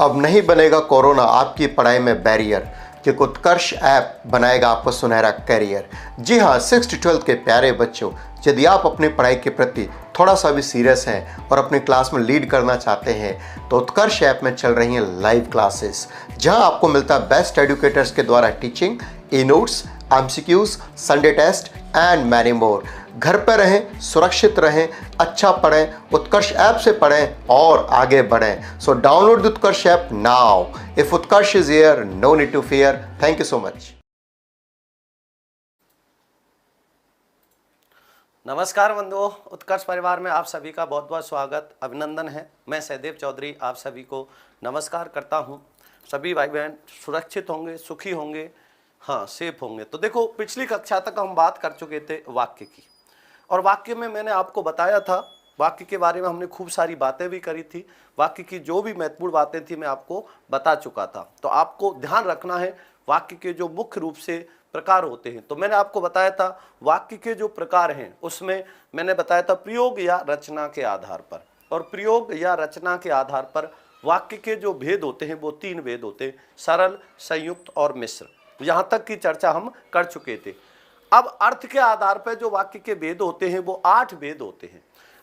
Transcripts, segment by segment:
अब नहीं बनेगा कोरोना आपकी पढ़ाई में बैरियर, क्योंकि उत्कर्ष ऐप बनाएगा आपको सुनहरा करियर। जी हाँ, 6 to 12 के प्यारे बच्चों, यदि आप अपनी पढ़ाई के प्रति थोड़ा सा भी सीरियस हैं और अपनी क्लास में लीड करना चाहते हैं तो उत्कर्ष ऐप में चल रही हैं लाइव क्लासेस, जहां आपको मिलता है बेस्ट एजुकेटर्स के द्वारा teaching, E notes, MCQs, Sunday test and many more. घर पर रहें, सुरक्षित रहें, अच्छा पढ़ें, उत्कर्ष ऐप से पढ़ें और आगे बढ़ें। So download the Utkarsh app now. If Utkarsh is here, no need to fear. Thank you so much. नमस्कार बंधुओं, उत्कर्ष परिवार में आप सभी का बहुत बहुत स्वागत, अभिनंदन है। मैं सहदेव चौधरी आप सभी को नमस्कार करता हूं। सभी भाई बहन सुरक्षित होंगे, सुखी होंगे, हाँ सेफ होंगे। तो देखो, पिछली कक्षा तक हम बात कर चुके थे वाक्य की, और वाक्य में मैंने आपको बताया था, वाक्य के बारे में हमने खूब सारी बातें भी करी थी। वाक्य की जो भी महत्वपूर्ण बातें थी मैं आपको बता चुका था। तो आपको ध्यान रखना है वाक्य के जो मुख्य रूप से प्रकार होते हैं। तो मैंने आपको बताया था वाक्य के जो प्रकार हैं उसमें मैंने बताया था प्रयोग या रचना के आधार पर, और प्रयोग या रचना के आधार पर वाक्य के जो भेद होते हैं वो 3 भेद होते हैं: सरल, संयुक्त और मिश्र। यहाँ तक की चर्चा हम कर चुके थे। अब अर्थ के आधार पर जो वाक्य के भेद होते हैं वो 8 भेद होते हैं।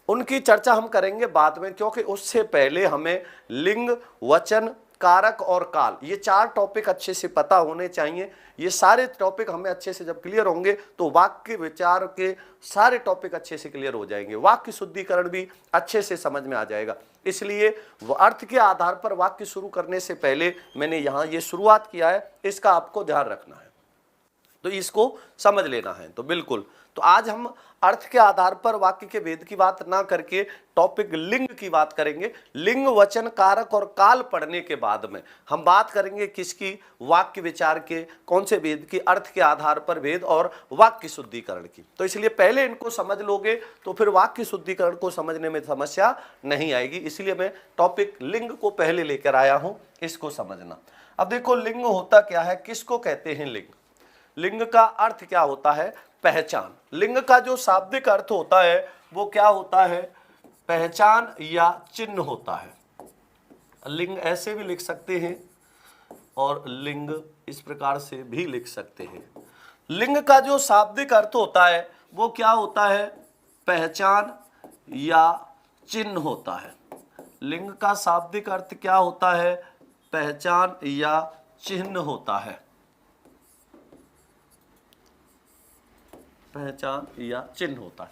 उनकी चर्चा हम करेंगे बाद में, क्योंकि उससे पहले हमें लिंग, वचन, कारक और काल, ये 4 टॉपिक अच्छे से पता होने चाहिए। ये सारे टॉपिक हमें अच्छे से जब क्लियर होंगे तो वाक्य विचार के सारे टॉपिक अच्छे से क्लियर हो जाएंगे, वाक्य शुद्धिकरण भी अच्छे से समझ में आ जाएगा। इसलिए अर्थ के आधार पर वाक्य शुरू करने से पहले मैंने यहाँ ये शुरुआत किया है, इसका आपको ध्यान रखना है, तो इसको समझ लेना है। तो बिल्कुल, तो आज हम अर्थ के आधार पर वाक्य के भेद की बात ना करके टॉपिक लिंग की बात करेंगे। लिंग, वचन, कारक और काल पढ़ने के बाद में हम बात करेंगे किसकी? वाक्य विचार के कौन से भेद की? अर्थ के आधार पर भेद और वाक्य शुद्धिकरण की। तो इसलिए पहले इनको समझ लोगे तो फिर वाक्य शुद्धिकरण को समझने में समस्या नहीं आएगी। इसलिए मैं टॉपिक लिंग को पहले लेकर आया हूं, इसको समझना। अब देखो, लिंग होता क्या है, किसको कहते हैं लिंग? लिंग का अर्थ क्या होता है? पहचान। लिंग का जो शाब्दिक अर्थ होता है वो क्या होता है? पहचान या चिन्ह होता है। लिंग ऐसे भी लिख सकते हैं और लिंग इस प्रकार से भी लिख सकते हैं। लिंग का जो शाब्दिक अर्थ होता है वो क्या होता है? पहचान या चिन्ह होता है। लिंग का शाब्दिक अर्थ क्या होता है? पहचान या चिन्ह होता है। पहचान या चिन्ह होता है।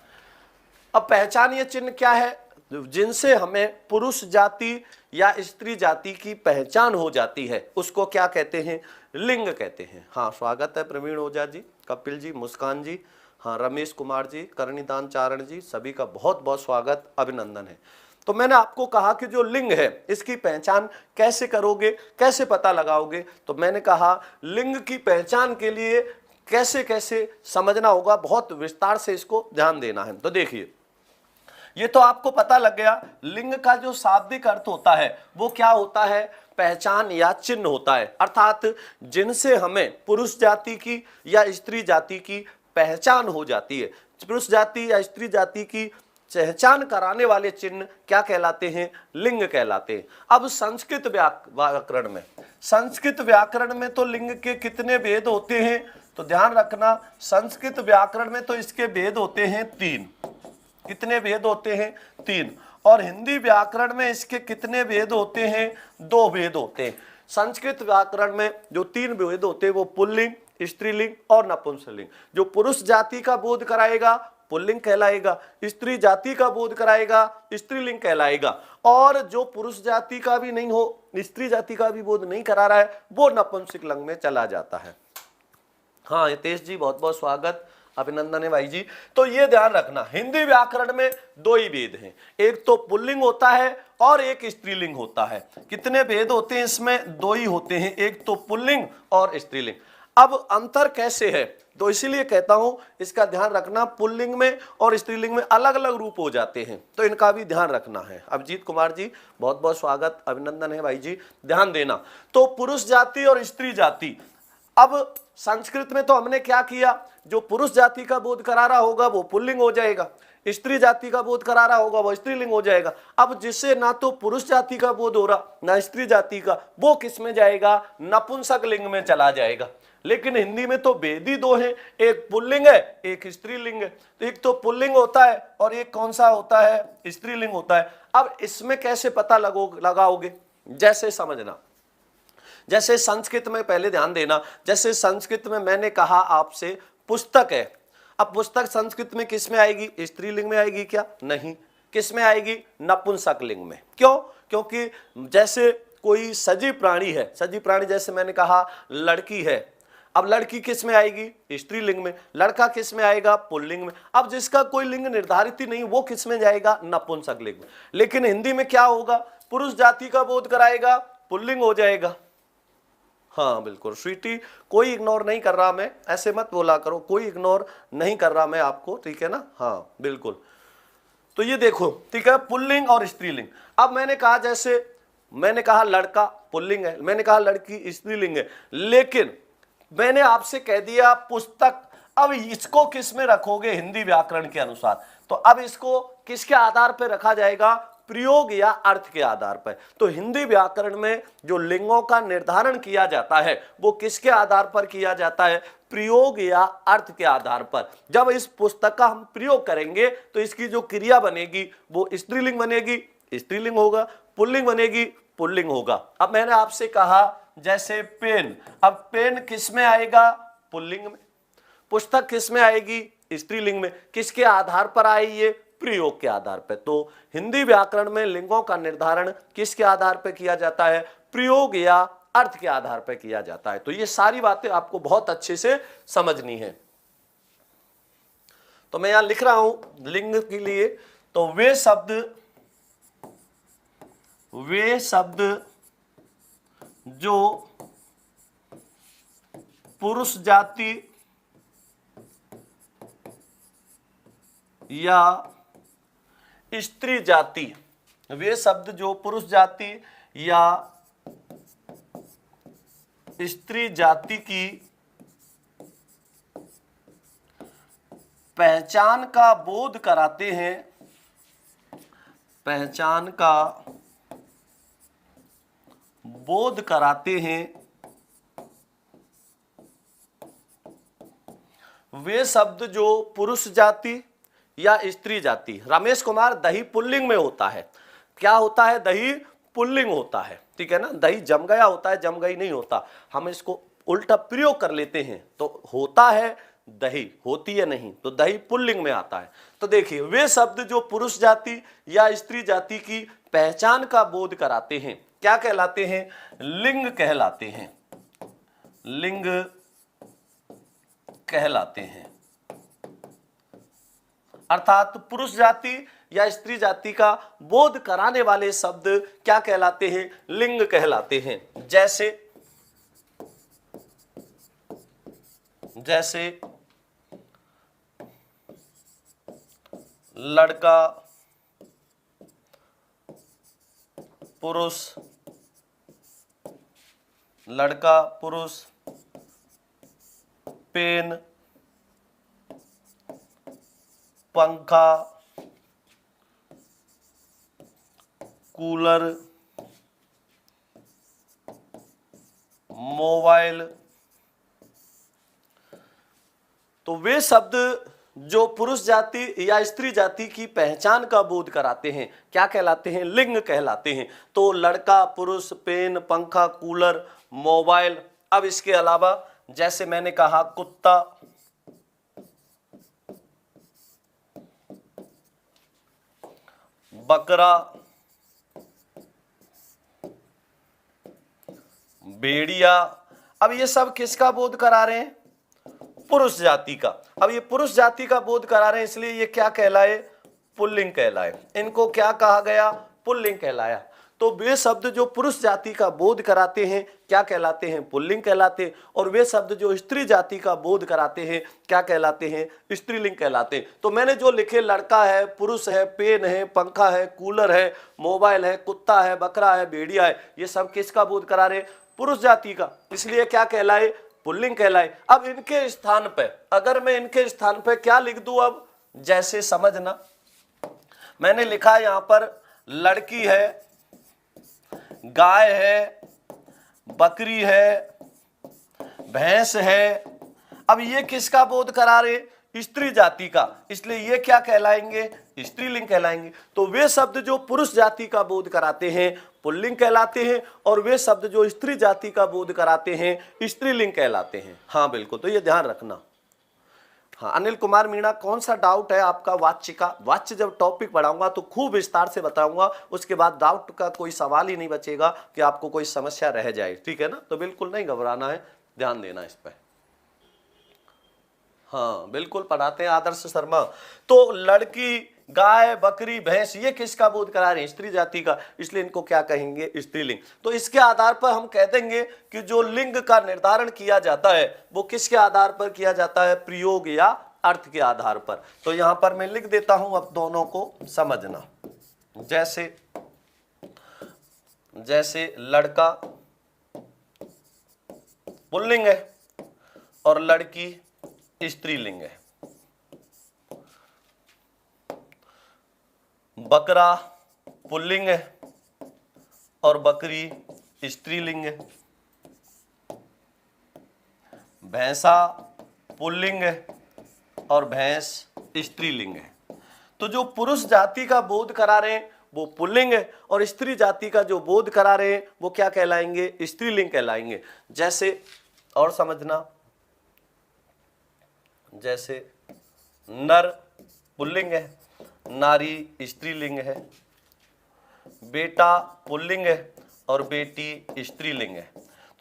अब पहचान या चिन्ह क्या है? जिनसे हमें पुरुष जाति या स्त्री जाति की पहचान हो जाती है उसको क्या कहते हैं? लिंग कहते हैं। हाँ, स्वागत है प्रवीण ओझा जी, कपिल जी, मुस्कान जी, हाँ रमेश कुमार जी, करणीदान चारण जी, सभी का बहुत बहुत स्वागत, अभिनंदन है। तो मैंने आपको कहा कि जो लिंग है इसकी पहचान कैसे करोगे, कैसे पता लगाओगे? तो मैंने कहा लिंग की पहचान के लिए कैसे कैसे समझना होगा, बहुत विस्तार से इसको ध्यान देना है। तो देखिए, ये तो आपको पता लग गया लिंग का जो शाब्दिक अर्थ होता है वो क्या होता है? पहचान या चिन्ह होता है। अर्थात जिनसे हमें पुरुष जाति की या स्त्री जाति की पहचान हो जाती है। पुरुष जाति या स्त्री जाति की पहचान कराने वाले चिन्ह क्या कहलाते हैं? लिंग कहलाते हैं। अब संस्कृत व्याकरण में तो लिंग के कितने भेद होते हैं? तो ध्यान रखना, संस्कृत व्याकरण में तो इसके भेद होते हैं 3। कितने भेद होते हैं? 3। और हिंदी व्याकरण में इसके कितने भेद होते हैं? 2 भेद होते हैं। संस्कृत व्याकरण में जो 3 भेद होते हैं वो पुल्लिंग, स्त्रीलिंग और नपुंसकलिंग। जो पुरुष जाति का बोध कराएगा पुल्लिंग कहलाएगा, स्त्री जाति का बोध कराएगा स्त्रीलिंग कहलाएगा, और जो पुरुष जाति का भी नहीं हो, स्त्री जाति का भी बोध नहीं करा रहा है, वो नपुंसकलिंग में चला जाता है। हाँ हितेश जी, बहुत बहुत स्वागत, अभिनंदन है भाई जी। तो ये ध्यान रखना, हिंदी व्याकरण में 2 ही भेद हैं, एक तो पुल्लिंग होता है और एक स्त्रीलिंग होता है। कितने भेद होते हैं इसमें? 2 ही होते हैं, एक तो पुल्लिंग और स्त्रीलिंग। अब अंतर कैसे है? तो इसीलिए कहता हूं इसका ध्यान रखना, पुल्लिंग में और स्त्रीलिंग में अलग अलग रूप हो जाते हैं, तो इनका भी ध्यान रखना है। अभिजीत कुमार जी, बहुत बहुत स्वागत, अभिनंदन है भाई जी, ध्यान देना। तो पुरुष जाति और स्त्री जाति, अब संस्कृत में तो हमने क्या किया, जो पुरुष जाति का बोध करा रहा होगा वो पुल्लिंग हो जाएगा, स्त्री जाति का बोध करा रहा होगा वो स्त्रीलिंग हो जाएगा। अब जिससे ना तो पुरुष जाति का बोध हो रहा ना स्त्री जाति का, वो किस में जाएगा, नपुंसक लिंग में चला जाएगा। लेकिन हिंदी में तो भेद ही दो है, एक पुल्लिंग है एक स्त्रीलिंग है। तो एक तो पुल्लिंग होता है और एक कौन सा होता है, स्त्रीलिंग होता है। अब इसमें कैसे पता लगाओगे, जैसे समझना, जैसे संस्कृत में पहले ध्यान देना, जैसे संस्कृत में मैंने कहा आपसे पुस्तक है। अब पुस्तक संस्कृत में किस में आएगी, स्त्रीलिंग में आएगी क्या, नहीं, किस में आएगी, नपुंसक लिंग में। क्यों, क्योंकि जैसे कोई सजीव प्राणी है, सजीव प्राणी जैसे मैंने कहा लड़की है, अब लड़की किस में आएगी, स्त्रीलिंग में, लड़का किस में आएगा, पुल्लिंग में। अब जिसका कोई लिंग निर्धारित ही नहीं वो किस में जाएगा, नपुंसक लिंग में। लेकिन हिंदी में क्या होगा, पुरुष जाति का बोध कराएगा, पुल्लिंग हो जाएगा। हाँ बिल्कुल स्वीटी, कोई इग्नोर नहीं कर रहा मैं, ऐसे मत बोला करो, कोई इग्नोर नहीं कर रहा मैं आपको, ठीक है ना, हाँ बिल्कुल। तो ये देखो, ठीक है, पुल्लिंग और स्त्रीलिंग। अब मैंने कहा, जैसे मैंने कहा लड़का पुल्लिंग है, मैंने कहा लड़की स्त्रीलिंग है, लेकिन मैंने आपसे कह दिया पुस्तक। अब इसको किस में रखोगे, हिंदी व्याकरण के अनुसार। तो अब इसको किसके आधार पर रखा जाएगा, प्रयोग या अर्थ के आधार पर। तो हिंदी व्याकरण में जो लिंगों का निर्धारण किया जाता है वो किसके आधार पर किया जाता है, प्रयोग या अर्थ के आधार पर। जब इस पुस्तक का हम प्रयोग करेंगे तो इसकी जो क्रिया बनेगी वो स्त्रीलिंग बनेगी, स्त्रीलिंग होगा, पुल्लिंग बनेगी, पुल्लिंग होगा। अब मैंने आपसे कहा जैसे पेन, अब पेन किस में आएगा, पुल्लिंग में, पुस्तक किस में आएगी, स्त्रीलिंग में। किसके आधार पर आई, ये प्रयोग के आधार पर। तो हिंदी व्याकरण में लिंगों का निर्धारण किसके आधार पर किया जाता है, प्रयोग या अर्थ के आधार पर किया जाता है। तो ये सारी बातें आपको बहुत अच्छे से समझनी है। तो मैं यहां लिख रहा हूं लिंग के लिए, तो वे शब्द जो पुरुष जाति या स्त्री जाति, वे शब्द जो पुरुष जाति या स्त्री जाति की पहचान का बोध कराते हैं, पहचान का बोध कराते हैं, वे शब्द जो पुरुष जाति या स्त्री जाति। रमेश कुमार, दही पुल्लिंग में होता है। क्या होता है, दही पुल्लिंग होता है, ठीक है ना, दही जम गया होता है, जम गई नहीं होता। हम इसको उल्टा प्रयोग कर लेते हैं तो होता है दही, होती है नहीं, तो दही पुल्लिंग में आता है। तो देखिए, वे शब्द जो पुरुष जाति या स्त्री जाति की पहचान का बोध कराते हैं क्या कहलाते हैं, लिंग कहलाते हैं, लिंग कहलाते हैं। अर्थात पुरुष जाति या स्त्री जाति का बोध कराने वाले शब्द क्या कहलाते हैं, लिंग कहलाते हैं। जैसे जैसे लड़का, पुरुष, लड़का पुरुष, पेन, पंखा, कूलर, मोबाइल। तो वे शब्द जो पुरुष जाति या स्त्री जाति की पहचान का बोध कराते हैं क्या कहलाते हैं, लिंग कहलाते हैं। तो लड़का, पुरुष, पेन, पंखा, कूलर, मोबाइल। अब इसके अलावा जैसे मैंने कहा कुत्ता, बकरा, भेड़िया। अब ये सब किसका बोध करा रहे हैं, पुरुष जाति का। अब ये पुरुष जाति का बोध करा रहे हैं, इसलिए ये क्या कहलाए, पुल्लिंग कहलाए। इनको क्या कहा गया, पुल्लिंग कहलाया। तो वे शब्द जो पुरुष जाति का बोध कराते हैं क्या कहलाते हैं, पुल्लिंग कहलाते हैं। और वे शब्द जो स्त्री जाति का बोध कराते हैं क्या कहलाते हैं, स्त्रीलिंग कहलाते हैं। तो मैंने जो लिखे, लड़का है, पुरुष है, पेन है, पंखा है, कूलर है, मोबाइल है, कुत्ता है, बकरा है, भेड़िया है, ये सब किसका बोध करा रहे, पुरुष जाति का, इसलिए क्या कहलाए, पुल्लिंग कहलाए। अब इनके स्थान पे, अगर मैं इनके स्थान पे क्या लिख दूं, अब जैसे समझना, मैंने लिखा है यहां पर लड़की है, गाय है, बकरी है, भैंस है। अब ये किसका बोध करा रहे? स्त्री जाति का, इसलिए ये क्या कहलाएंगे? स्त्रीलिंग कहलाएंगे। तो वे शब्द जो पुरुष जाति का बोध कराते हैं पुल्लिंग कहलाते हैं, और वे शब्द जो स्त्री जाति का बोध कराते हैं स्त्रीलिंग कहलाते हैं। हाँ बिल्कुल, तो ये ध्यान रखना। हाँ अनिल कुमार मीणा, कौन सा डाउट है आपका वाच्य का? वाच्य जब टॉपिक पढ़ाऊंगा तो खूब विस्तार से बताऊंगा, उसके बाद डाउट का कोई सवाल ही नहीं बचेगा कि आपको कोई समस्या रह जाए, ठीक है ना? तो बिल्कुल नहीं घबराना है, ध्यान देना इस पर। हाँ बिल्कुल पढ़ाते हैं आदर्श शर्मा। तो लड़की, गाय, बकरी, भैंस, ये किसका बोध करा रहे हैं? स्त्री जाति का, इसलिए इनको क्या कहेंगे? स्त्रीलिंग। तो इसके आधार पर हम कह देंगे कि जो लिंग का निर्धारण किया जाता है वो किसके आधार पर किया जाता है? प्रयोग या अर्थ के आधार पर। तो यहां पर मैं लिख देता हूं, अब दोनों को समझना। जैसे लड़का पुल्लिंग है और लड़की स्त्रीलिंग है। बकरा पुल्लिंग है और बकरी स्त्रीलिंग है। भैंसा पुल्लिंग है और भैंस स्त्रीलिंग है। तो जो पुरुष जाति का बोध करा रहे हैं वो पुल्लिंग है, और स्त्री जाति का जो बोध करा रहे हैं वो क्या कहलाएंगे? स्त्रीलिंग कहलाएंगे। जैसे और समझना, जैसे नर पुल्लिंग है, नारी स्त्रीलिंग है। बेटा पुल्लिंग है और बेटी स्त्रीलिंग है।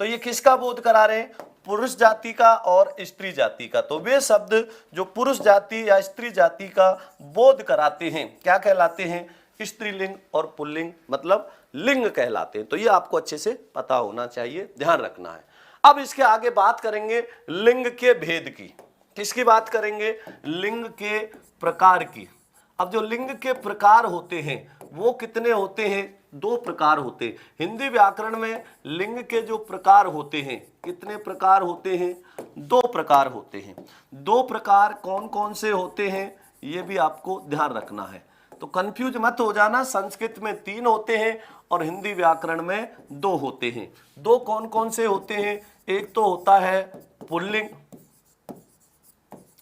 तो ये किसका बोध करा रहे हैं? पुरुष जाति का और स्त्री जाति का। तो वे शब्द जो पुरुष जाति या स्त्री जाति का बोध कराते हैं क्या कहलाते हैं? स्त्रीलिंग और पुल्लिंग, मतलब लिंग कहलाते हैं। तो ये आपको अच्छे से पता होना चाहिए, ध्यान रखना है। अब इसके आगे बात करेंगे लिंग के भेद की। किसकी बात करेंगे? लिंग के प्रकार की। अब जो लिंग के प्रकार होते हैं वो कितने होते हैं? 2 प्रकार होते हैं। हिंदी व्याकरण में लिंग के जो प्रकार होते हैं, कितने प्रकार होते हैं? 2 प्रकार होते हैं। 2 प्रकार कौन कौन से होते हैं ये भी आपको ध्यान रखना है, तो कंफ्यूज मत हो जाना। संस्कृत में 3 होते हैं और हिंदी व्याकरण में 2 होते हैं। 2 कौन कौन से होते हैं? एक तो होता है पुल्लिंग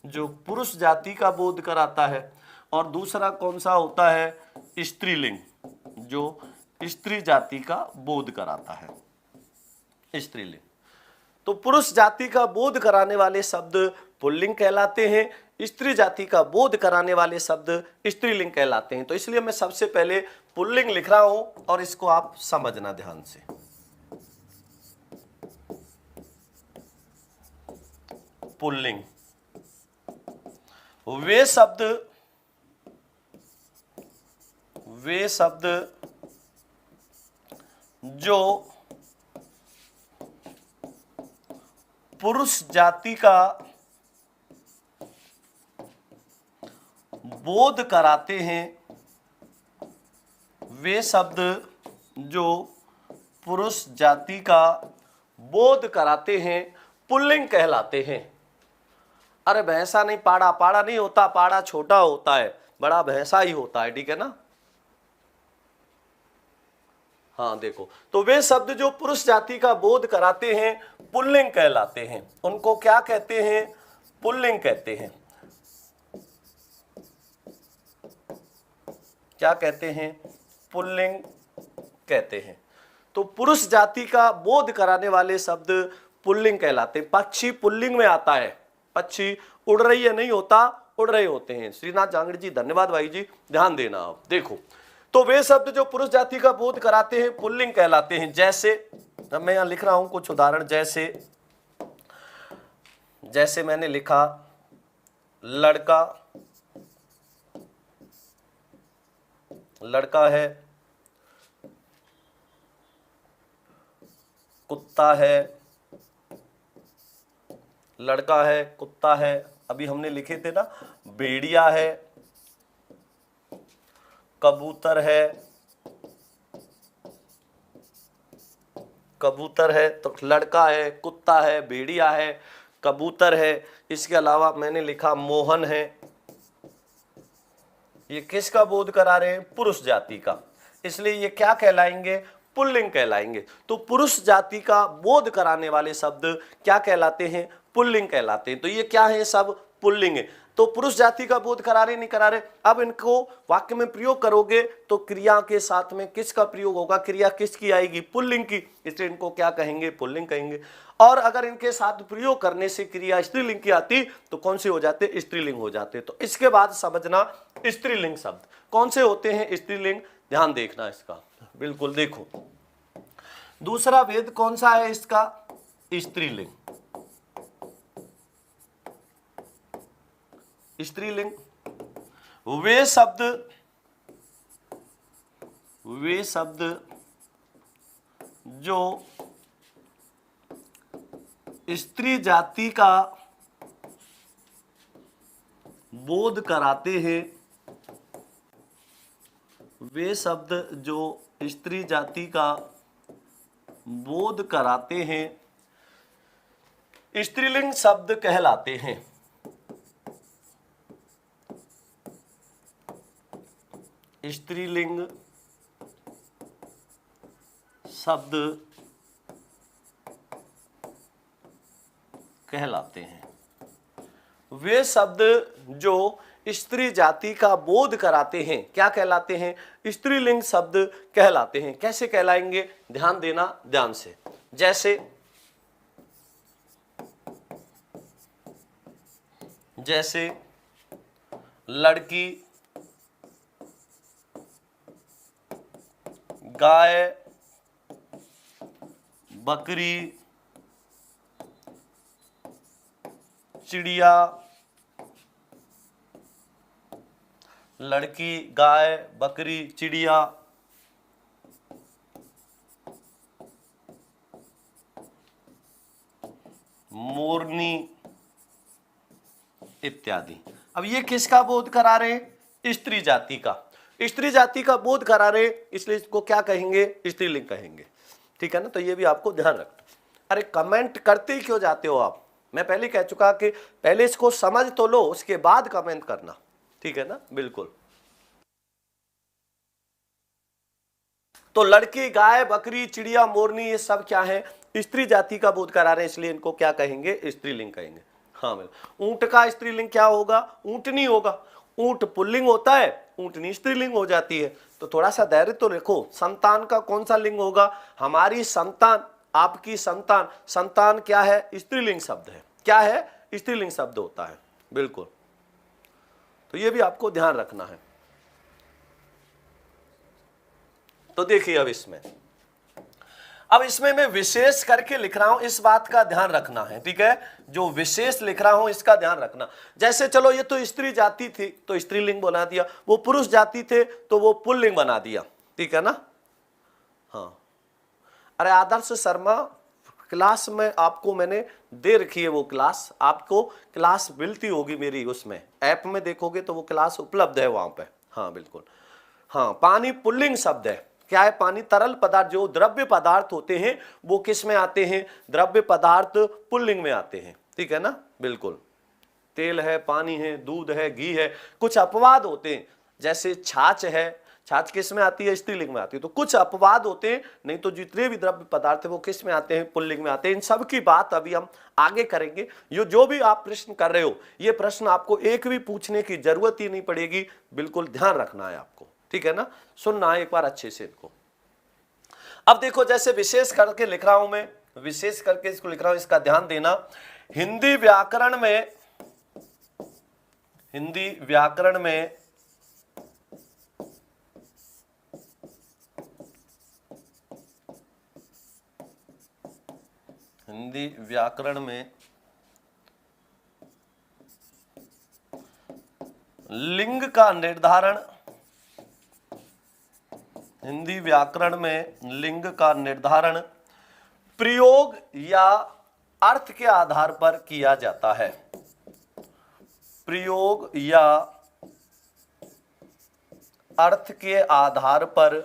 जो पुरुष जाति का बोध कराता है, और दूसरा कौन सा होता है? स्त्रीलिंग जो स्त्री जाति का बोध कराता है। स्त्रीलिंग। तो पुरुष जाति का बोध कराने वाले शब्द पुल्लिंग कहलाते हैं, स्त्री जाति का बोध कराने वाले शब्द स्त्रीलिंग कहलाते हैं। तो इसलिए मैं सबसे पहले पुल्लिंग लिख रहा हूं और इसको आप समझना ध्यान से। पुल्लिंग वे शब्द जो पुरुष जाति का बोध कराते हैं, वे शब्द जो पुरुष जाति का बोध कराते हैं पुल्लिंग कहलाते हैं। अरे भैंसा नहीं, पाड़ा, पाड़ा नहीं होता, पाड़ा छोटा होता है, बड़ा भैंसा ही होता है, ठीक है ना? हाँ देखो, तो वे शब्द जो पुरुष जाति का बोध कराते हैं पुल्लिंग कहलाते हैं। उनको क्या कहते हैं? पुल्लिंग कहते हैं। क्या कहते हैं? पुल्लिंग कहते हैं। तो पुरुष जाति का बोध कराने वाले शब्द पुल्लिंग कहलाते हैं। पक्षी पुल्लिंग में आता है, पक्षी उड़ रही है नहीं होता, उड़ रहे होते हैं। श्रीनाथ जांगड़ जी धन्यवाद भाई जी, ध्यान देना आप। देखो, तो वे शब्द जो पुरुष जाति का बोध कराते हैं पुल्लिंग कहलाते हैं। जैसे अब मैं यहां लिख रहा हूं कुछ उदाहरण, जैसे मैंने लिखा लड़का है, कुत्ता है, लड़का है, कुत्ता है, अभी हमने लिखे थे ना, भेड़िया है, कबूतर है, तो लड़का है, कुत्ता है, भेड़िया है, कबूतर है। इसके अलावा मैंने लिखा मोहन है, ये किसका बोध करा रहे हैं? पुरुष जाति का, इसलिए ये क्या कहलाएंगे? पुल्लिंग कहलाएंगे। तो पुरुष जाति का बोध कराने वाले शब्द क्या कहलाते हैं? पुल्लिंग कहलाते हैं। तो ये क्या है? सब पुल्लिंग है। तो पुरुष जाति का बोध करा रहे नहीं करा रहे? अब इनको वाक्य में प्रयोग करोगे तो क्रिया के साथ में किसका प्रयोग होगा? क्रिया किसकी आएगी? पुल्लिंग की, इसलिए इनको क्या कहेंगे? पुल्लिंग कहेंगे। और अगर इनके साथ प्रयोग करने से क्रिया स्त्रीलिंग की आती तो कौन से हो जाते? स्त्रीलिंग हो जाते। तो इसके बाद समझना स्त्रीलिंग शब्द कौन से होते हैं? स्त्रीलिंग, ध्यान देखना इसका, बिल्कुल देखो। दूसरा भेद कौन सा है इसका? स्त्रीलिंग। स्त्रीलिंग वे शब्द जो स्त्री जाति का बोध कराते हैं, वे शब्द जो स्त्री जाति का बोध कराते हैं स्त्रीलिंग शब्द कहलाते हैं। स्त्रीलिंग शब्द कहलाते हैं। वे शब्द जो स्त्री जाति का बोध कराते हैं क्या कहलाते हैं? स्त्रीलिंग शब्द कहलाते हैं। कैसे कहलाएंगे? ध्यान देना ध्यान से। जैसे लड़की, गाय, बकरी, चिड़िया। लड़की, गाय, बकरी, चिड़िया। मोरनी इत्यादि। अब ये किसका बोध करा रहे हैं? स्त्री जाति का। स्त्री जाति का बोध करा रहे, इसलिए इसको क्या कहेंगे? स्त्रीलिंग कहेंगे। ठीक है ना? तो ये भी आपको ध्यान रखना। अरे कमेंट करते ही क्यों जाते हो आप? मैं पहले कह चुका कि पहले इसको समझ तो लो, उसके बाद कमेंट करना। ठीक है ना? बिल्कुल। तो लड़की, गाय, बकरी, चिड़िया, मोरनी, ये सब क्या है? स्त्री जाति का बोध करा रहे हैं, इसलिए इनको क्या कहेंगे? स्त्रीलिंग कहेंगे। हाँ बिल्कुल। ऊंट का स्त्रीलिंग क्या होगा? ऊंटनी होगा। ऊंट पुल्लिंग होता है, ऊंटनी स्त्रीलिंग हो जाती है। तो थोड़ा सा धैर्य तो रखो। संतान का कौन सा लिंग होगा? हमारी संतान, आपकी संतान। संतान क्या है? स्त्रीलिंग शब्द है। क्या है? स्त्रीलिंग शब्द होता है। बिल्कुल। तो ये भी आपको ध्यान रखना है। तो देखिए अब इसमें मैं विशेष करके लिख रहा हूं, इस बात का ध्यान रखना है। ठीक है? जो विशेष लिख रहा हूं इसका ध्यान रखना। जैसे चलो ये तो स्त्री जाति थी तो स्त्रीलिंग बना दिया, वो पुरुष जाति थे तो वो पुल्लिंग बना दिया। ठीक है ना? हाँ। अरे आदर्श शर्मा, क्लास में आपको मैंने दे रखी है, वो क्लास आपको क्लास मिलती होगी मेरी, उसमें ऐप में देखोगे तो वो क्लास उपलब्ध है वहां पे। हाँ बिल्कुल। हाँ, पानी पुल्लिंग शब्द है। क्या है? पानी तरल पदार्थ, जो द्रव्य पदार्थ होते हैं वो किस में आते हैं? द्रव्य पदार्थ पुल्लिंग में आते हैं। ठीक है ना? बिल्कुल। तेल है, पानी है, दूध है, घी है। कुछ अपवाद होते हैं, जैसे छाछ है, छाछ किस में आती है? स्त्रीलिंग में आती है। तो कुछ अपवाद होते हैं, नहीं तो जितने भी द्रव्य पदार्थ है वो किस में आते हैं? पुल्लिंग में आते हैं। इन सब की बात अभी हम आगे करेंगे। ये जो भी आप प्रश्न कर रहे हो, ये प्रश्न आपको एक भी पूछने की जरूरत ही नहीं पड़ेगी। बिल्कुल ध्यान रखना है आपको। ठीक है ना? सुनना है एक बार अच्छे से इनको। अब देखो, जैसे विशेष करके लिख रहा हूं मैं, विशेष करके इसको लिख रहा हूं, इसका ध्यान देना। हिंदी व्याकरण में हिंदी व्याकरण में लिंग का निर्धारण, हिंदी व्याकरण में लिंग का निर्धारण प्रयोग या अर्थ के आधार पर किया जाता है। प्रयोग या अर्थ के आधार पर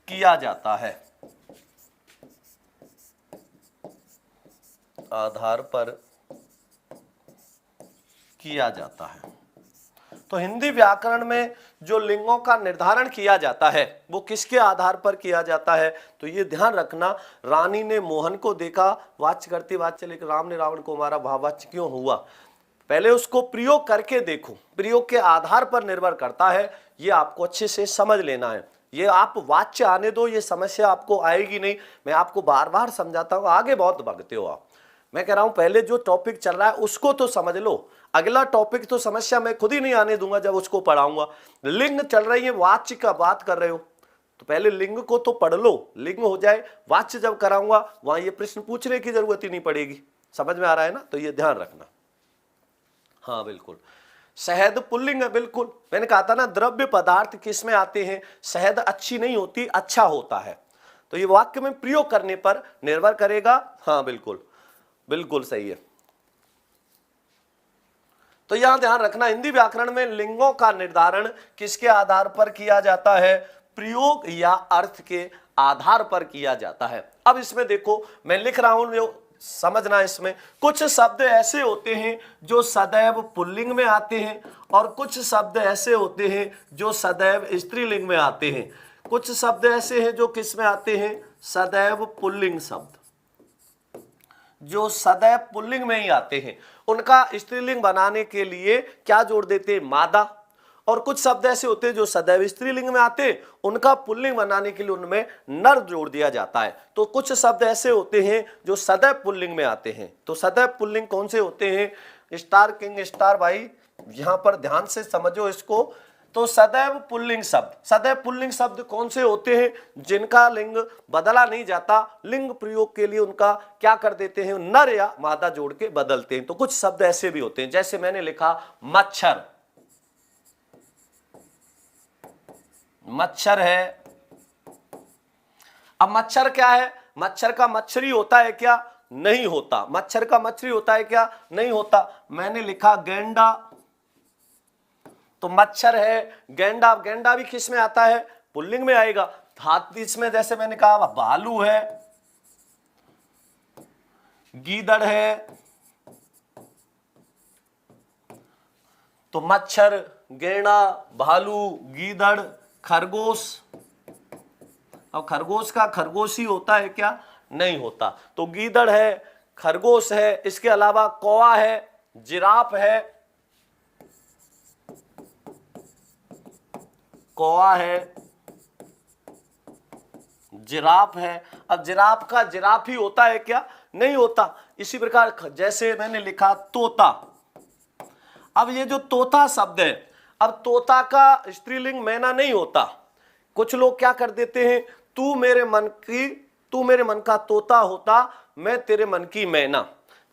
किया जाता है। आधार पर किया जाता है। तो हिंदी व्याकरण में जो लिंगों का निर्धारण किया जाता है वो किसके आधार पर किया जाता है, तो ये ध्यान रखना। रानी ने मोहन को देखा, वाच्य करती वाच्य, लेकिन राम ने रावण को मारा, भाववाच्य क्यों हुआ? पहले उसको प्रयोग करके देखो, प्रयोग के आधार पर निर्भर करता है, ये आपको अच्छे से समझ लेना है। ये आप वाच्य आने दो, ये समस्या आपको आएगी नहीं। मैं आपको बार बार समझाता हूँ, आगे बहुत भागते हो आप। मैं कह रहा हूं पहले जो टॉपिक चल रहा है उसको तो समझ लो, अगला टॉपिक तो समस्या मैं खुद ही नहीं आने दूंगा जब उसको पढ़ाऊंगा। लिंग चल रही है, वाच्य का बात कर रहे हो तो पहले लिंग को तो पढ़ लो, लिंग हो जाए, वाच्य जब कराऊंगा वहां ये प्रश्न पूछने की जरूरत ही नहीं पड़ेगी। समझ में आ रहा है ना? तो ये ध्यान रखना। हाँ बिल्कुल, शहद पुल्लिंग है, बिल्कुल मैंने कहा था ना, द्रव्य पदार्थ किस में आते हैं? शहद अच्छी नहीं होती, अच्छा होता है। तो ये वाक्य में प्रयोग करने पर निर्भर करेगा। हाँ बिल्कुल, बिल्कुल सही है। तो यहां ध्यान रखना, हिंदी व्याकरण में लिंगों का निर्धारण किसके आधार पर किया जाता है? प्रयोग या अर्थ के आधार पर किया जाता है। अब इसमें देखो मैं लिख रहा हूं, जो समझना, इसमें कुछ शब्द ऐसे होते हैं जो सदैव पुल्लिंग में आते हैं और कुछ शब्द ऐसे होते हैं जो सदैव स्त्रीलिंग में आते हैं। कुछ शब्द ऐसे हैं जो किस में आते हैं? सदैव पुल्लिंग शब्द, जो सदैव पुल्लिंग में ही आते हैं, उनका स्त्रीलिंग बनाने के लिए क्या जोड़ देते हैं? मादा। और कुछ शब्द ऐसे होते हैं जो सदैव स्त्रीलिंग में आते हैं, उनका पुल्लिंग बनाने के लिए उनमें नर जोड़ दिया जाता है। तो कुछ शब्द ऐसे होते हैं जो सदैव पुल्लिंग में आते हैं। तो सदैव पुल्लिंग कौन से होते हैं? स्टार किंग स्टार, भाई यहां पर ध्यान से समझो इसको। तो सदैव पुल्लिंग शब्द, सदैव पुल्लिंग शब्द कौन से होते हैं? जिनका लिंग बदला नहीं जाता, लिंग प्रयोग के लिए उनका क्या कर देते हैं? नर या मादा जोड़ के बदलते हैं। तो कुछ शब्द ऐसे भी होते हैं, जैसे मैंने लिखा मच्छर, मच्छर है। अब मच्छर क्या है? मच्छर का मच्छरी होता है क्या? नहीं होता। मच्छर का मच्छरी होता है क्या? नहीं होता। मैंने लिखा गेंडा, तो मच्छर है, गेंडा, गेंडा भी किस में आता है? पुल्लिंग में आएगा। हाथी, इसमें जैसे मैंने कहा भालू है, गीदड़ है, तो मच्छर, गेंडा, भालू, गीदड़, खरगोश। अब खरगोश का खरगोश ही होता है क्या? नहीं होता। तो गीदड़ है, खरगोश है, इसके अलावा कौवा है, जिराफ है, कौवा है, जिराफ है। अब जिराफ का जिराफ ही होता है क्या? नहीं होता। इसी प्रकार जैसे मैंने लिखा तोता। अब ये जो तोता शब्द है, अब तोता का स्त्रीलिंग मैना नहीं होता। कुछ लोग क्या कर देते हैं? तू मेरे मन का तोता होता, मैं तेरे मन की मैना।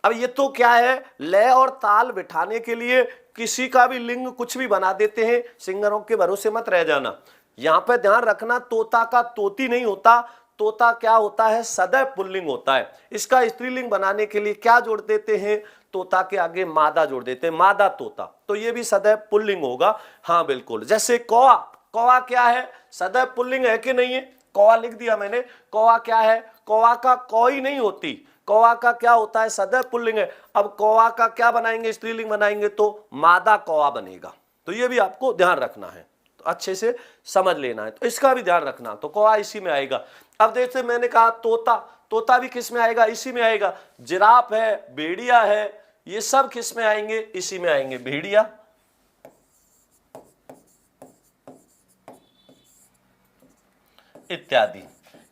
अब ये तो क्या है? लय और ताल बिठाने के लिए किसी का भी लिंग कुछ भी बना देते हैं। सिंगरों के भरोसे मत रह जाना। यहां पे ध्यान रखना, तोता का तोती नहीं होता, तोता क्या होता है? सदैव पुल्लिंग होता है। इसका स्त्रीलिंग बनाने के लिए क्या जोड़ देते हैं? तोता के आगे मादा जोड़ देते हैं, मादा तोता। तो ये भी सदैव पुल्लिंग होगा। हाँ बिल्कुल। जैसे कौवा, कौवा क्या है? सदैव पुल्लिंग है कि नहीं है? कौवा लिख दिया मैंने। कौवा क्या है? कौवा का कौई नहीं होती, कौवा का क्या होता है? सदैव पुल्लिंग है। अब कौवा का क्या बनाएंगे? स्त्रीलिंग बनाएंगे तो मादा कौवा बनेगा। तो ये भी आपको ध्यान रखना है, तो अच्छे से समझ लेना है। तो इसका भी ध्यान रखना। तो कौवा इसी में आएगा। अब जैसे मैंने कहा तोता, तोता भी किस में आएगा? इसी में आएगा। जिराफ है, भेड़िया है, ये सब किस में आएंगे? इसी में आएंगे, भेड़िया। इत्यादि।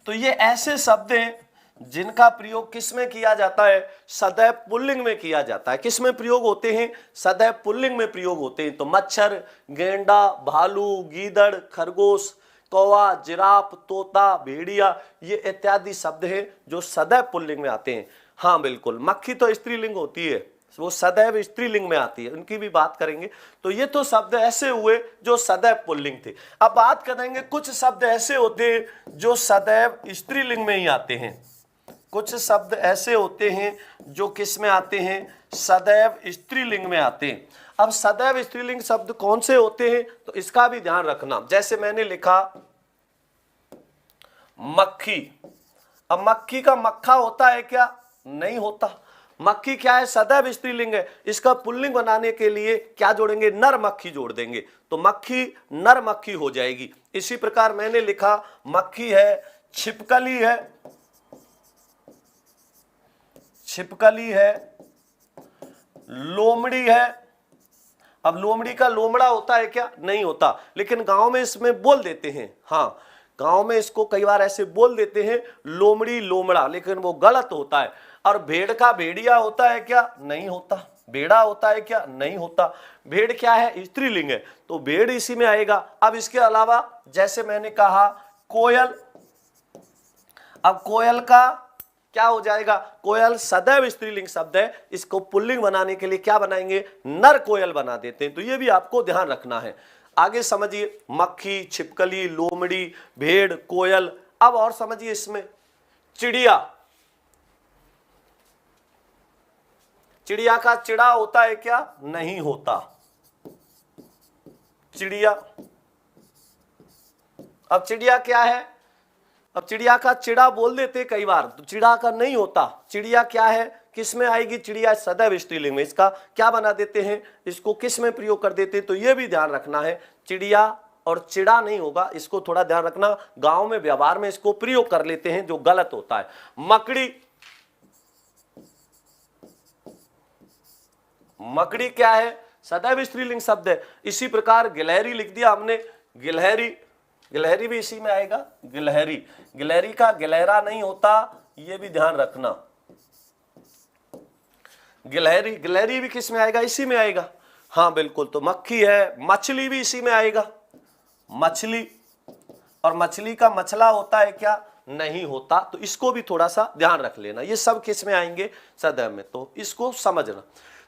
तो ये ऐसे शब्द हैं जिनका प्रयोग किस में किया जाता है? सदैव पुल्लिंग में किया जाता है। किस में प्रयोग होते हैं? सदैव पुल्लिंग में प्रयोग होते हैं। तो मच्छर, गेंडा, भालू, गीदड़, खरगोश, कौवा, जिराफ, तोता, भेड़िया, ये इत्यादि शब्द हैं जो सदैव पुल्लिंग में आते हैं। हाँ बिल्कुल। मक्खी तो स्त्रीलिंग होती है, वो सदैव स्त्रीलिंग में आती है, उनकी भी बात करेंगे। तो ये तो शब्द ऐसे हुए जो सदैव पुल्लिंग थे। अब बात करेंगे कुछ शब्द ऐसे होते हैं जो सदैव स्त्रीलिंग में ही आते हैं। कुछ शब्द ऐसे होते हैं जो किस में आते हैं? सदैव स्त्रीलिंग में आते हैं। अब सदैव स्त्रीलिंग शब्द कौन से होते हैं? तो इसका भी ध्यान रखना। जैसे मैंने लिखा मक्खी। अब मक्खी का मक्खा होता है क्या? नहीं होता। मक्खी क्या है, सदैव स्त्रीलिंग है, इसका पुल्लिंग बनाने के लिए क्या जोड़ेंगे, नर मक्खी जोड़ देंगे, तो मक्खी नर मक्खी हो जाएगी। इसी प्रकार मैंने लिखा मक्खी है, छिपकली है, छिपकली है, लोमड़ी है। अब लोमड़ी का लोमड़ा होता है क्या, नहीं होता, लेकिन गांव में इसमें बोल देते हैं, हाँ गांव में इसको कई बार ऐसे बोल देते हैं लोमड़ी लोमड़ा, लेकिन वो गलत होता है। और भेड़ का भेड़िया होता है क्या, नहीं होता। भेड़ा होता है क्या, नहीं होता। भेड़ क्या है, स्त्रीलिंग है, तो भेड़ इसी में आएगा। अब इसके अलावा जैसे मैंने कहा कोयल, अब कोयल का क्या हो जाएगा, कोयल सदैव स्त्रीलिंग शब्द है, इसको पुल्लिंग बनाने के लिए क्या बनाएंगे, नर कोयल बना देते हैं, तो ये भी आपको ध्यान रखना है। आगे समझिए, मक्खी, छिपकली, लोमड़ी, भेड़, कोयल। अब और समझिए इसमें चिड़िया, चिड़िया का चिड़ा होता है क्या, नहीं होता, चिड़िया। अब चिड़िया क्या है, अब चिड़िया का चिड़ा बोल देते कई बार, तो चिड़ा का नहीं होता। चिड़िया क्या है, किस में आएगी, चिड़िया सदैव स्त्रीलिंग में, इसका क्या बना देते हैं, इसको किस में प्रयोग कर देते हैं, तो ये भी ध्यान रखना है। चिड़िया और चिड़ा नहीं होगा, इसको थोड़ा ध्यान रखना, गांव में व्यवहार में इसको प्रयोग कर लेते हैं, जो गलत होता है। मकड़ी, मकड़ी क्या है, सदैव स्त्रीलिंग शब्द है। इसी प्रकार गिलहरी लिख दिया हमने, गिलहरी, गिलहरी भी इसी में आएगा, गिलहरी, गिलहरी का गिलहरा नहीं होता, ये भी ध्यान रखना। गिलहरी, गिलहरी भी किस में आएगा, इसी में आएगा, हाँ बिल्कुल। तो मक्खी है, मछली भी इसी में आएगा, मछली, और मछली का मछला होता है क्या, नहीं होता, तो इसको भी थोड़ा सा ध्यान रख लेना। ये सब किस में आएंगे, सदैव में, तो इसको समझना।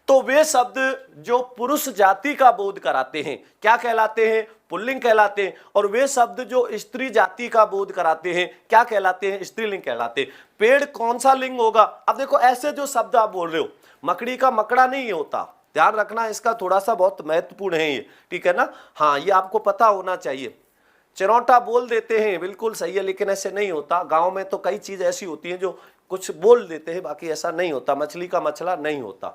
तो वे शब्द जो पुरुष जाति का बोध कराते हैं क्या कहलाते हैं, पुल्लिंग कहलाते हैं, और वे शब्द जो स्त्री जाति का बोध कराते हैं क्या कहलाते हैं, स्त्रीलिंग कहलाते हैं। पेड़ कौन सा लिंग होगा, अब देखो ऐसे जो शब्द आप बोल रहे हो, मकड़ी का मकड़ा नहीं होता, ध्यान रखना, इसका थोड़ा सा बहुत महत्वपूर्ण है ये, ठीक है ना, हाँ ये आपको पता होना चाहिए। चिरौंटा बोल देते हैं, बिल्कुल सही है, लेकिन ऐसे नहीं होता। गांव में तो कई चीज ऐसी होती है जो कुछ बोल देते हैं, बाकी ऐसा नहीं होता। मछली का मछला नहीं होता।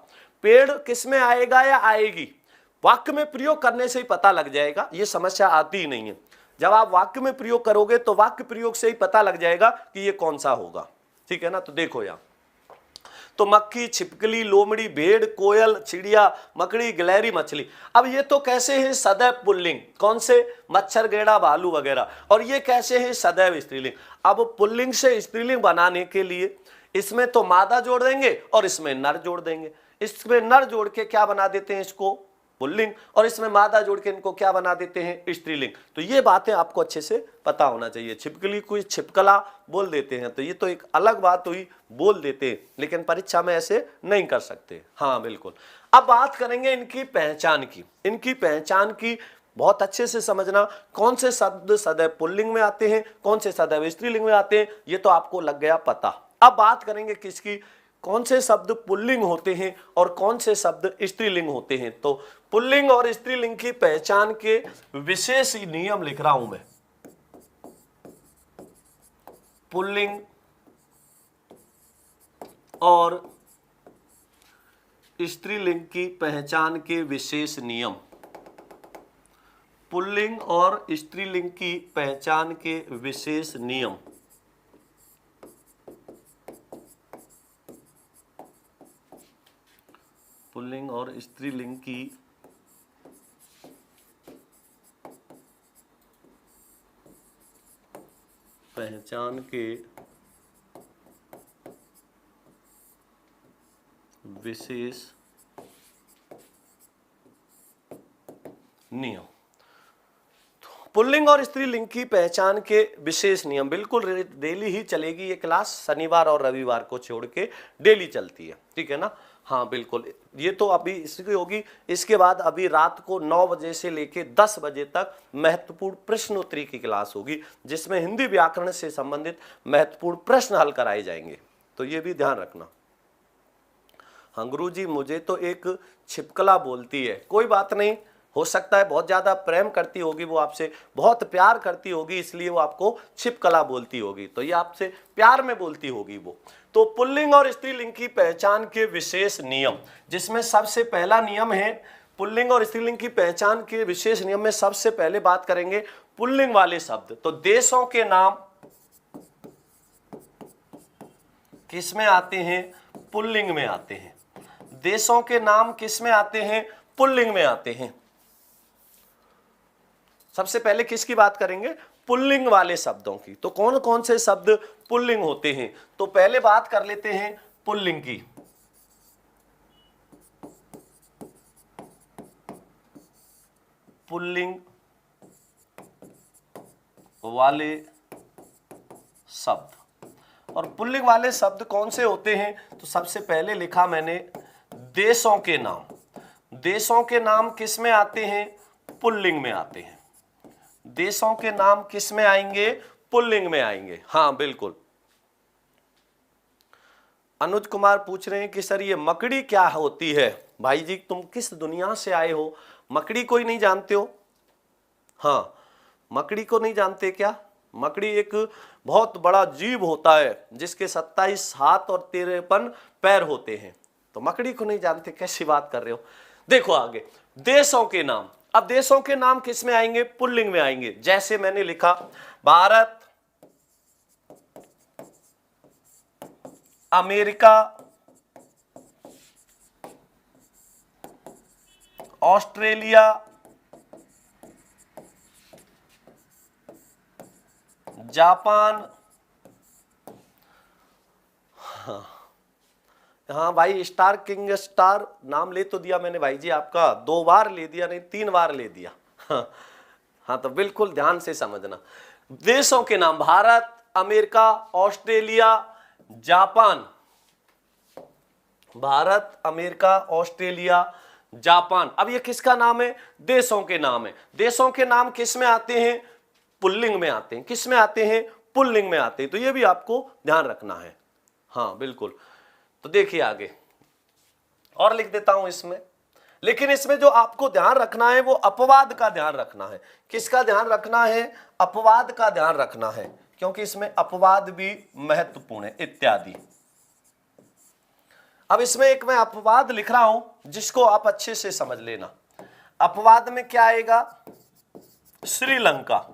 पेड़ किस में आएगा या आएगी, वाक्य में प्रयोग करने से ही पता लग जाएगा, ये समस्या आती ही नहीं है। जब आप वाक्य में प्रयोग करोगे तो वाक्य प्रयोग से ही पता लग जाएगा कि ये कौन सा होगा, ठीक है ना। तो देखो यहां, तो मक्खी, छिपकली, लोमड़ी, भेड़, कोयल, चिड़िया, मकड़ी, गिलहरी, मछली। अब ये तो कैसे है सदैव पुल्लिंग, कौन से, मच्छर, गेड़ा, भालू वगैरह, और ये कैसे है सदैव स्त्रीलिंग। अब पुल्लिंग से स्त्रीलिंग बनाने के लिए इसमें तो मादा जोड़ देंगे और इसमें नर जोड़ देंगे। इसमें नर जोड़ के क्या बना देते हैं, इसको पुल्लिंग, और इसमें मादा जोड़ के इनको क्या बना देते हैं, स्त्रीलिंग। तो ये बातें आपको अच्छे से पता होना चाहिए। छिपकली को छिपकला बोल देते हैं, तो ये तो एक अलग बात हुई, बोल देते हैं, लेकिन परीक्षा में ऐसे नहीं कर सकते, हाँ बिल्कुल। अब बात करेंगे इनकी पहचान की। इनकी पहचान की बहुत अच्छे से समझना, कौन से शब्द सदैव पुल्लिंग में आते हैं, कौन से सदैव स्त्रीलिंग में आते हैं, ये तो आपको लग गया पता। अब बात करेंगे किसकी, कौन से शब्द पुल्लिंग होते हैं और कौन से शब्द स्त्रीलिंग होते हैं। तो पुल्लिंग और स्त्रीलिंग की पहचान के विशेष नियम लिख रहा हूं मैं। पुल्लिंग और स्त्रीलिंग की पहचान के विशेष नियम, पुल्लिंग और स्त्रीलिंग की पहचान के विशेष नियम। पुल्लिंग और स्त्रीलिंग की पहचान के विशेष नियम। पुल्लिंग और स्त्रीलिंग की पहचान के विशेष नियम, बिल्कुल डेली ही चलेगी ये क्लास, शनिवार और रविवार को छोड़ के डेली चलती है, ठीक है ना, हाँ बिल्कुल। ये तो अभी इसकी होगी, इसके बाद अभी रात को 9 बजे से लेके 10 बजे तक महत्वपूर्ण प्रश्नोत्तरी की क्लास होगी, जिसमें हिंदी व्याकरण से संबंधित महत्वपूर्ण प्रश्न हल कराए जाएंगे, तो ये भी ध्यान रखना। हाँ गुरुजी, मुझे तो एक छिपकला बोलती है, कोई बात नहीं, हो सकता है बहुत ज्यादा प्रेम करती होगी वो आपसे, बहुत प्यार करती होगी, इसलिए वो आपको छिपकला बोलती होगी, तो ये आपसे प्यार में बोलती होगी वो। तो पुल्लिंग और स्त्रीलिंग की पहचान के विशेष नियम, जिसमें सबसे पहला नियम है पुल्लिंग और स्त्रीलिंग की पहचान के विशेष नियम में सबसे पहले बात करेंगे पुल्लिंग वाले शब्द। तो देशों के नाम किसमें आते हैं? पुल्लिंग में आते हैं। देशों के नाम किसमें आते हैं? पुल्लिंग में आते हैं। सबसे पहले किसकी बात करेंगे? पुल्लिंग वाले शब्दों की। तो कौन कौन से शब्द पुल्लिंग होते हैं? तो पहले बात कर लेते हैं पुल्लिंग की। पुल्लिंग वाले शब्द, और पुल्लिंग वाले शब्द कौन से होते हैं? तो सबसे पहले लिखा मैंने देशों के नाम। देशों के नाम किस में आते हैं? पुल्लिंग में आते हैं। देशों के नाम किस में आएंगे? पुल्लिंग में आएंगे। हाँ बिल्कुल। अनुज कुमार पूछ रहे हैं कि सर ये मकड़ी क्या होती है? भाई जी तुम किस दुनिया से आए हो? मकड़ी कोई नहीं जानते हो? हाँ, मकड़ी को नहीं जानते क्या? मकड़ी एक बहुत बड़ा जीव होता है जिसके 27 हाथ और 53 पैर होते हैं। तो मकड़ी को नहीं जानते? कैसी बात कर रहे हो? देखो आगे, देशों के नाम। अब देशों के नाम किस में आएंगे? पुल्लिंग में आएंगे। जैसे मैंने लिखा भारत, अमेरिका, ऑस्ट्रेलिया, जापान। हाँ भाई, स्टार किंग स्टार नाम ले तो दिया मैंने भाई जी आपका, 2 बार ले दिया, नहीं 3 बार ले दिया। हाँ तो बिल्कुल ध्यान से समझना। देशों के नाम Bharat, America, Australia, Japan. Bharat, America, Australia, Japan. अब ये किसका नाम है? देशों के नाम है। देशों के नाम किस में आते हैं? पुल्लिंग में आते हैं। किस में आते हैं? पुल्लिंग में आते हैं। तो ये भी आपको ध्यान रखना है। हाँ बिल्कुल। तो देखिए आगे और लिख देता हूं इसमें, लेकिन इसमें जो आपको ध्यान रखना है वो अपवाद का ध्यान रखना है। किसका ध्यान रखना है? अपवाद का ध्यान रखना है, क्योंकि इसमें अपवाद भी महत्वपूर्ण है इत्यादि। अब इसमें एक मैं अपवाद लिख रहा हूं जिसको आप अच्छे से समझ लेना। अपवाद में क्या आएगा? श्रीलंका।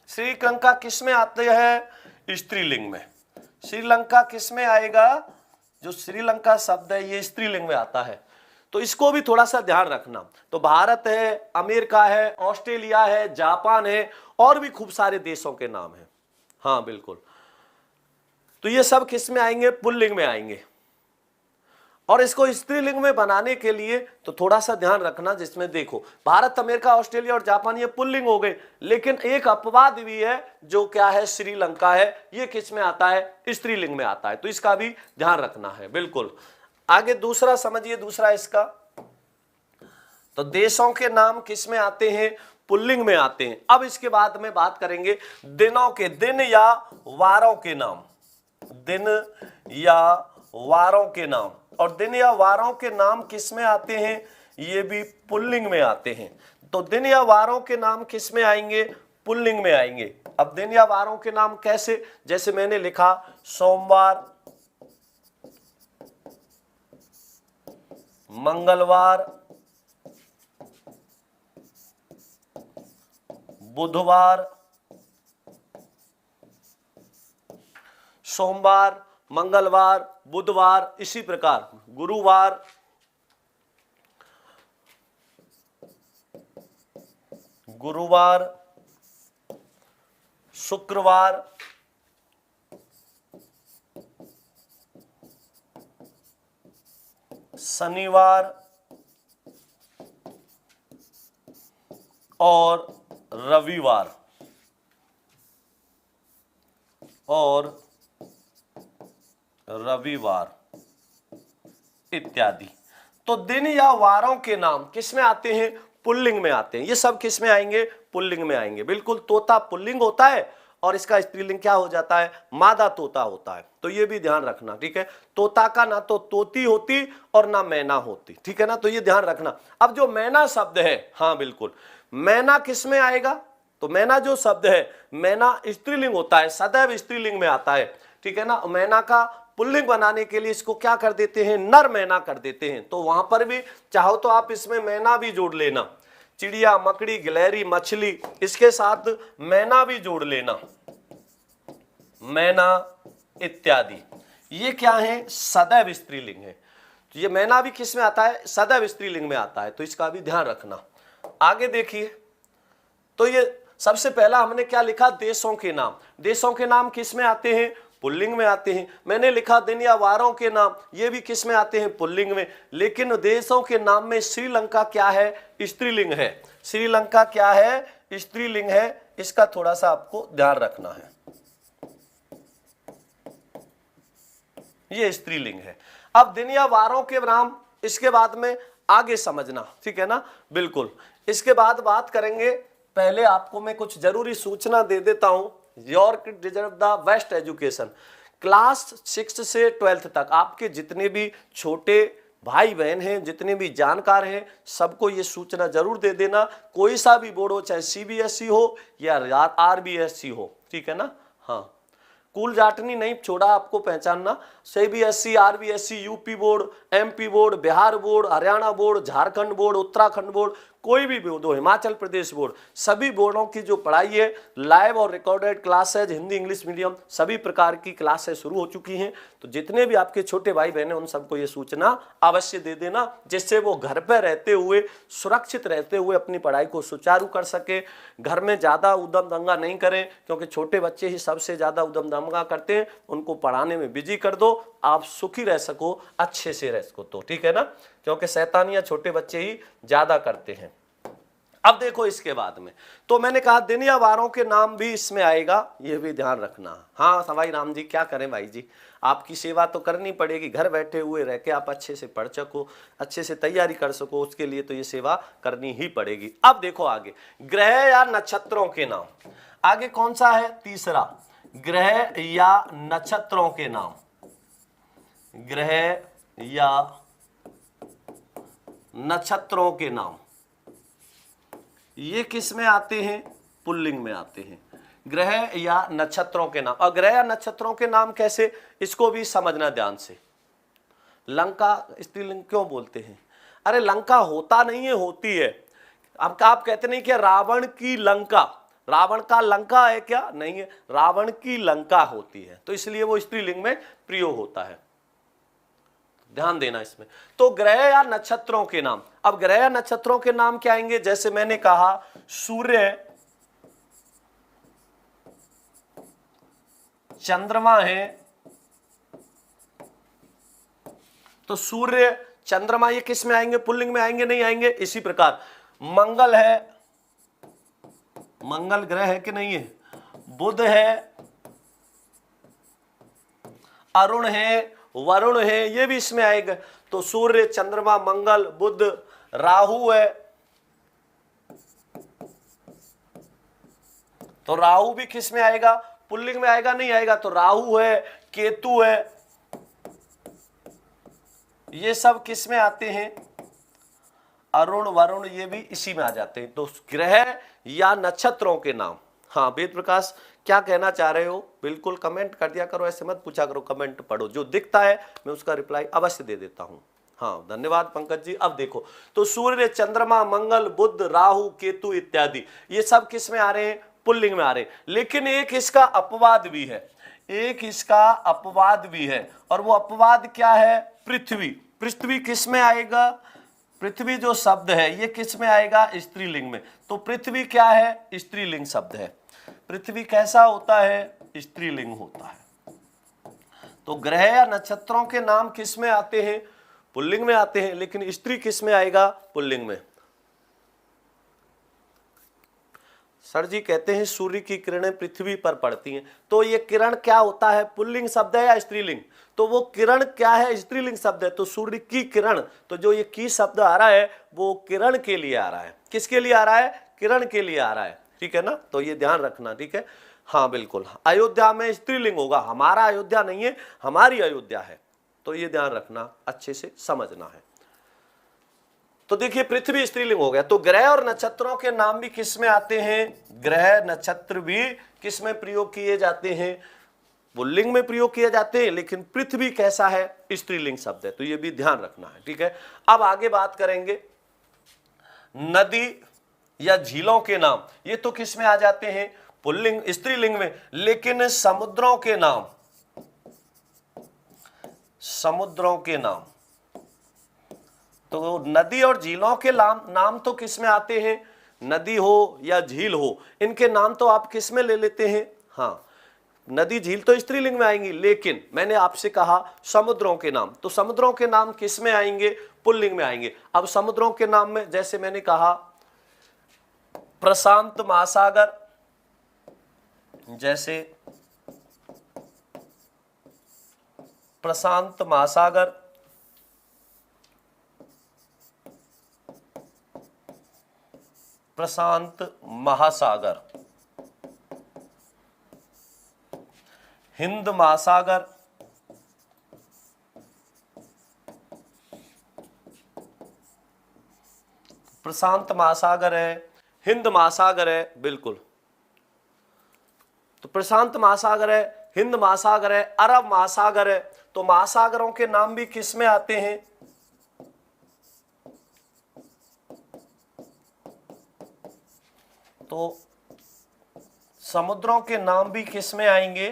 श्रीलंका किस में आते हैं? स्त्रीलिंग में। श्रीलंका किस में आएगा? जो श्रीलंका शब्द है ये स्त्रीलिंग में आता है, तो इसको भी थोड़ा सा ध्यान रखना। तो भारत है, अमेरिका है, ऑस्ट्रेलिया है, जापान है, और भी खूब सारे देशों के नाम हैं। हाँ बिल्कुल। तो ये सब किस में आएंगे? पुल्लिंग में आएंगे। और इसको स्त्रीलिंग में बनाने के लिए तो थोड़ा सा ध्यान रखना, जिसमें देखो भारत, अमेरिका, ऑस्ट्रेलिया और जापान ये पुल्लिंग हो गए, लेकिन एक अपवाद भी है जो क्या है? श्रीलंका है। ये किस में आता है? स्त्रीलिंग में आता है। तो इसका भी ध्यान रखना है। बिल्कुल। आगे दूसरा समझिए, दूसरा इसका, तो देशों के नाम किस में आते हैं? पुल्लिंग में आते हैं। अब इसके बाद में बात करेंगे दिनों के, दिन या वारों के नाम। दिन या वारों के नाम, और दिन या वारों के नाम किस में आते हैं? ये भी पुल्लिंग में आते हैं। तो दिन या वारों के नाम किस में आएंगे? पुल्लिंग में आएंगे। अब दिन या वारों के नाम कैसे? जैसे मैंने लिखा सोमवार, मंगलवार, बुधवार, सोमवार, मंगलवार, बुधवार, इसी प्रकार गुरुवार, शुक्रवार, शनिवार और रविवार इत्यादि। तो दिन या वारों के नाम किस में आते हैं? पुल्लिंग में आते हैं। ये सब किस में आएंगे? पुल्लिंग में आएंगे। बिल्कुल। तोता पुल्लिंग होता है और इसका स्त्रीलिंग क्या हो जाता है, मादा तोता होता है। तो ये भी ध्यान रखना, ठीक है। तोता का ना तो तोती होती और ना मैना होती, ठीक है ना, तो ये ध्यान रखना। अब जो मैना शब्द है, हाँ बिल्कुल, मैना किस में आएगा, तो मैना जो शब्द है, मैना स्त्रीलिंग होता है, सदैव स्त्रीलिंग में आता है, ठीक है ना। मैना का पुल्लिंग बनाने के लिए इसको क्या कर देते हैं, नर मैना कर देते हैं। तो वहां पर भी चाहो तो आप इसमें मैना भी जोड़ लेना, चिड़िया, मकड़ी, गिलहरी, मछली, इसके साथ मैना भी जोड़ लेना, मैना इत्यादि। ये क्या है, सदैव स्त्रीलिंग है। तो ये मैना भी किस में आता है, सदैव स्त्रीलिंग में आता है, तो इसका भी ध्यान रखना। आगे देखिए, तो ये सबसे पहला हमने क्या लिखा, देशों के नाम। देशों के नाम किस में आते हैं, पुल्लिंग में आते हैं। मैंने लिखा दिन या वारों के नाम, ये भी किस में आते हैं, पुल्लिंग में। लेकिन देशों के नाम में श्रीलंका क्या है, स्त्रीलिंग है। श्रीलंका क्या है, स्त्रीलिंग है। इसका थोड़ा सा आपको ध्यान रखना है, ये स्त्रीलिंग है। अब दिन या वारों के नाम इसके बाद में आगे समझना, ठीक है ना, बिल्कुल। इसके बाद बात करेंगे, पहले आपको मैं कुछ जरूरी सूचना दे देता हूं। Your kid deserve the best education. Class 6 से 12th तक आपके जितने भी छोटे भाई बहन हैं, जितने भी जानकार हैं, सबको ये सूचना जरूर दे देना। कोई सा भी बोर्ड हो, चाहे CBSE हो या RBSE हो, ठीक है ना, हाँ, कूल जाटनी नहीं छोड़ा आपको पहचानना। CBSE, RBSE, UP board, MP board, Bihar board, Haryana board, Jharkhand board, Uttarakhand board, कोई भी बोर्ड हो, हिमाचल प्रदेश बोर्ड, सभी बोर्डों की जो पढ़ाई है, लाइव और recorded classes, Hindi English medium, सभी प्रकार की क्लासेज शुरू हो चुकी हैं। तो जितने भी आपके छोटे भाई बहन हैं, उन सबको ये सूचना अवश्य दे देना, जिससे वो घर पर रहते हुए, सुरक्षित रहते हुए अपनी पढ़ाई को सुचारू कर सके। घर में ज़्यादा उद्यम दंगा नहीं करें, क्योंकि छोटे बच्चे ही सबसे ज़्यादा उद्यम दंगा करते हैं। उनको पढ़ाने में बिजी कर दो, आप सुखी रह सको, अच्छे से रह सको, तो ठीक है ना, क्योंकि शैतानियां छोटे बच्चे ही ज्यादा करते हैं। अब देखो इसके बाद में, तो मैंने कहा दिन या वारों के नाम भी इसमें आएगा, ये भी ध्यान रखना। हाँ सवाई राम जी, क्या करें भाई जी, आपकी सेवा तो करनी पड़ेगी, घर बैठे हुए रह के आप अच्छे से पढ़ सको, अच्छे से तैयारी कर सको, उसके लिए तो ये सेवा करनी ही पड़ेगी। अब देखो आगे, ग्रह या नक्षत्रों के नाम। आगे कौन सा है, तीसरा, ग्रह या नक्षत्रों के नाम। ग्रह या नक्षत्रों के नाम, ये किस में आते हैं, पुल्लिंग में आते हैं। ग्रह या नक्षत्रों के नाम। और ग्रह या नक्षत्रों के नाम कैसे, इसको भी समझना ध्यान से। लंका स्त्रीलिंग क्यों बोलते हैं, अरे लंका होता नहीं है, होती है। अब आप कहते नहीं कि रावण की लंका, रावण का लंका है क्या, नहीं है, रावण की लंका होती है, तो इसलिए वो स्त्रीलिंग में प्रयोग होता है, ध्यान देना इसमें। तो ग्रह या नक्षत्रों के नाम। अब ग्रह या नक्षत्रों के नाम क्या आएंगे, जैसे मैंने कहा सूर्य, चंद्रमा है, तो सूर्य, चंद्रमा ये किस में आएंगे, पुल्लिंग में आएंगे, नहीं आएंगे। इसी प्रकार मंगल है, मंगल ग्रह है कि नहीं है, बुध है, अरुण है, वरुण है, ये भी इसमें आएगा। तो सूर्य, चंद्रमा, मंगल, बुध, राहु है, तो राहु भी किस में आएगा, पुल्लिंग में आएगा, नहीं आएगा। तो राहु है, केतु है, ये सब किस में आते हैं, अरुण, वरुण, ये भी इसी में आ जाते हैं। तो ग्रह या नक्षत्रों के नाम। हाँ वेद प्रकाश, क्या कहना चाह रहे हो, बिल्कुल कमेंट कर दिया करो, ऐसे मत पूछा करो, कमेंट पढ़ो, जो दिखता है मैं उसका रिप्लाई अवश्य दे देता हूं। हाँ धन्यवाद पंकज जी। अब देखो, तो सूर्य, चंद्रमा, मंगल, बुध, राहु, केतु इत्यादि, ये सब किस में आ रहे हैं, पुल्लिंग में आ रहे हैं। लेकिन एक इसका अपवाद भी है, एक इसका अपवाद भी है, और वो अपवाद क्या है, पृथ्वी। पृथ्वी किस में आएगा, पृथ्वी जो शब्द है ये किस में आएगा, स्त्रीलिंग में। तो पृथ्वी क्या है, स्त्रीलिंग शब्द है। पृथ्वी कैसा होता है, स्त्रीलिंग होता है। तो ग्रह या नक्षत्रों के नाम किस में आते हैं, पुल्लिंग में आते हैं, लेकिन स्त्री किस में आएगा, पुल्लिंग में। सर जी कहते हैं सूर्य की किरणें पृथ्वी पर पड़ती हैं, तो ये किरण क्या होता है, पुल्लिंग शब्द है या स्त्रीलिंग, तो वो किरण क्या है, स्त्रीलिंग शब्द है। तो सूर्य की किरण, तो जो ये की शब्द आ रहा है वो किरण के लिए आ रहा है, किसके लिए आ रहा है, किरण के लिए आ रहा है, ठीक है ना, तो ये ध्यान रखना, ठीक है। हाँ बिल्कुल, अयोध्या में स्त्रीलिंग होगा, हमारा अयोध्या नहीं है, हमारी अयोध्या है। तो ये ध्यान रखना, अच्छे से समझना है। तो देखिए पृथ्वी स्त्रीलिंग हो गया, तो ग्रह और नक्षत्रों के नाम भी किस में आते हैं? ग्रह नक्षत्र भी किस में प्रयोग किए जाते हैं? पुल्लिंग में प्रयोग किए जाते हैं, लेकिन पृथ्वी कैसा है? स्त्रीलिंग शब्द है, तो ये भी ध्यान रखना है, ठीक है। अब आगे बात करेंगे नदी या झीलों के नाम, ये तो किस में आ जाते हैं? पुल्लिंग स्त्रीलिंग में, लेकिन समुद्रों के नाम, समुद्रों के नाम, तो नदी और झीलों के नाम तो किस में आते हैं? नदी हो या झील हो, इनके नाम तो आप किस में ले लेते हैं? हाँ, नदी झील तो स्त्रीलिंग में आएंगी, लेकिन मैंने आपसे कहा समुद्रों के नाम, तो समुद्रों के नाम किस में आएंगे? पुल्लिंग में आएंगे। अब समुद्रों के नाम में जैसे मैंने कहा प्रशांत महासागर, जैसे प्रशांत महासागर, प्रशांत महासागर, हिंद महासागर, प्रशांत महासागर है, हिंद महासागर है, बिल्कुल। तो प्रशांत महासागर है, हिंद महासागर है, अरब महासागर है, तो महासागरों के नाम भी किस में आते हैं? तो समुद्रों के नाम भी किस में आएंगे?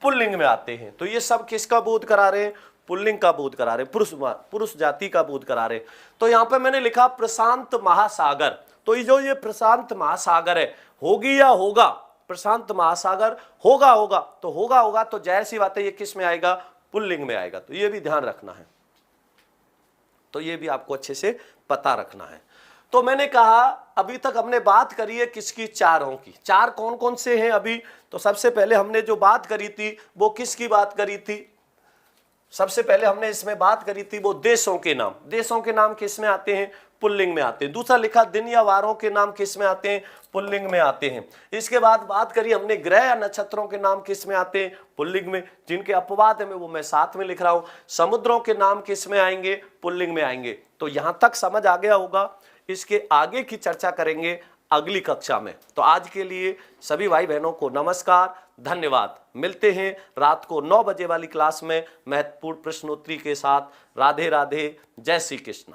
पुल्लिंग में आते हैं। तो ये सब किसका बोध करा रहे हैं? पुल्लिंग का बोध करा रहे, पुरुष जाति का बोध करा रहे। तो यहां पे मैंने लिखा प्रशांत महासागर, तो ये प्रशांत महासागर है, होगी या होगा? प्रशांत महासागर होगा तो होगा तो जाहिर सी बात है ये किस में आएगा? पुल्लिंग में आएगा। तो ये भी ध्यान रखना है, तो ये भी आपको अच्छे से पता रखना है। तो मैंने कहा अभी तक हमने बात करी है किसकी? चारों की। चार कौन कौन से हैं अभी? तो सबसे पहले हमने जो बात करी थी वो किसकी बात करी थी? सबसे पहले हमने इसमें बात करी थी वो देशों के नाम। देशों के नाम किस में आते हैं? पुल्लिंग में आते हैं। दूसरा लिखा दिन या वारों के नाम किस में आते हैं? पुल्लिंग में आते हैं। इसके बाद बात करी हमने ग्रह या नक्षत्रों के नाम किस में आते हैं? पुल्लिंग में। जिनके अपवाद है वो मैं साथ में लिख रहा हूं। समुद्रों के नाम किस में आएंगे? पुल्लिंग में आएंगे। तो यहां तक समझ आ गया होगा। इसके आगे की चर्चा करेंगे अगली कक्षा में। तो आज के लिए सभी भाई बहनों को नमस्कार, धन्यवाद। मिलते हैं रात को 9 बजे वाली क्लास में महत्वपूर्ण प्रश्नोत्तरी के साथ। राधे राधे, जय श्री कृष्ण।